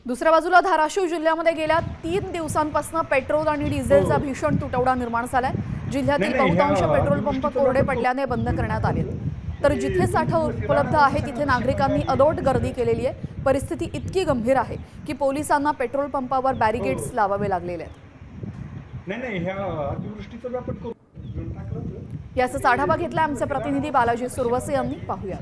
दुसऱ्या बाजूला धाराशिव जिल्ह्यामध्ये गेल्या 3 दिवसांपासून पेट्रोल आणि डिझेलचा भीषण तुटवडा निर्माण झालाय। जिल्ह्यातील बहुतांश पेट्रोल पंप कोरडे पडल्याने बंद करण्यात आले, तर जिथे साठा उपलब्ध आहे तिथे नागरिकांनी अलोट गर्दी केलेली आहे। परिस्थिती इतकी गंभीर आहे की पोलिसांना पेट्रोल पंपावर बॅरिकेड्स लावावे लागलेले आहेत। नाही ह्या अतिवृष्टीचा व्यापक याचाच आढावा घेतला आमचे प्रतिनिधी बालाजी सुरवसे यांनी। पाहूया।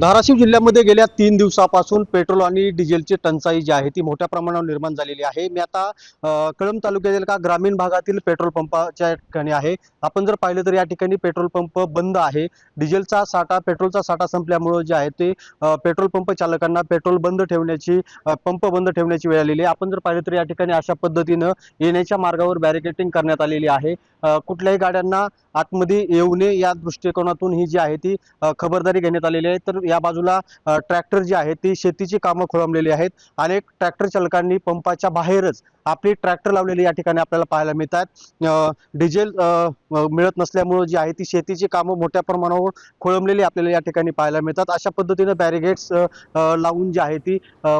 धाराशिव जिल्ह्यामध्ये गेल्या 3 दिवसापासून पेट्रोल आणि डिझेलची टंचाई जी आहे ती मोठ्या प्रमाणावर निर्माण झालेली आहे। मी आता कळंब तालुक्यातील का ग्रामीण भागातील पेट्रोल पंपाच्या ठिकाणी आहे। आपण जर पाहिलं तर या ठिकाणी पेट्रोल पंप बंद आहे। डिझेलचा साठा पेट्रोलचा साठा संपल्यामुळे जे आहे ते पेट्रोल पंप चालकांना पेट्रोल बंद ठेवण्याची पंप बंद ठेवण्याची वेळ आलेली आहे। आपण जर पाहिलं तर या ठिकाणी अशा पद्धतीनं येण्याच्या मार्गावर बॅरिकेडिंग करण्यात आलेली आहे। कुठल्याही गाड्यांना आतमध्ये येऊ नये या दृष्टिकोनातून ही जी आहे ती खबरदारी घेण्यात आलेली आहे। तर या बाजूला ट्रॅक्टर जी आहे ती शेतीची कामं खोळंबलेली आहेत। अनेक ट्रॅक्टर चालकांनी पंपाच्या बाहेरच आपली ट्रॅक्टर लावलेली या ठिकाणी आपल्याला पाहायला मिळतात। डिझेल मिळत नसल्यामुळे जी आहे ती शेतीची कामं मोठ्या प्रमाणावर खोळंबलेली आपल्याला या ठिकाणी पाहायला मिळतात। अशा पद्धतीने बॅरिगेट्स लावून जी आहे ती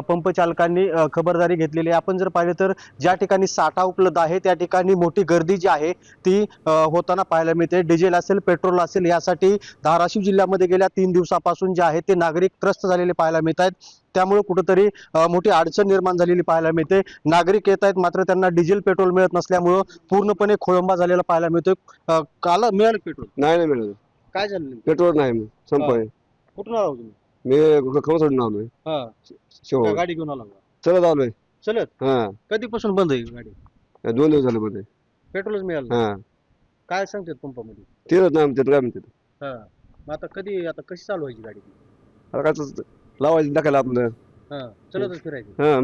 पंप चालकांनी खबरदारी घेतलेली आहे। आपण जर पाहिलं तर ज्या ठिकाणी साठा उपलब्ध आहे त्या ठिकाणी मोठी गर्दी जी आहे ती होताना पाहायला मिळते। डिझेल असेल पेट्रोल असेल यासाठी धाराशिव जिल्ह्यामध्ये गेल्या 3 दिवसापासून जे आहे ते नागरिक त्रस्त झालेले पाहायला मिळत आहेत। त्यामुळे कुठेतरी मोठी अडचण निर्माण झालेली पाहायला मिळते। नागरिक येत आहेत मात्र त्यांना डिझेल पेट्रोल मिळत नसल्यामुळे पूर्णपणे खोळंबा झालेला पाहायला मिळतोय। काल मिळालं पेट्रोल नाही मिळालं। काय झालं पेट्रोल नाही मग संपले। कुठून आला तुम्ही? मी खमसोडून आलोय। हा गाडी घेऊन आला चलत आलोय। चलत हा कधीपासून बंद आहे गाडी? 2 दिवस झाले मध्ये पेट्रोलच मिळालं हा काय सांगतात पंपामध्ये? तेच नाही म्हणतात काय म्हणतात हा मग आता कधी आता कशी चालू व्हायची गाडी? आता काय लावायचं टाकायला आपलं हा चलतच फिरायची हा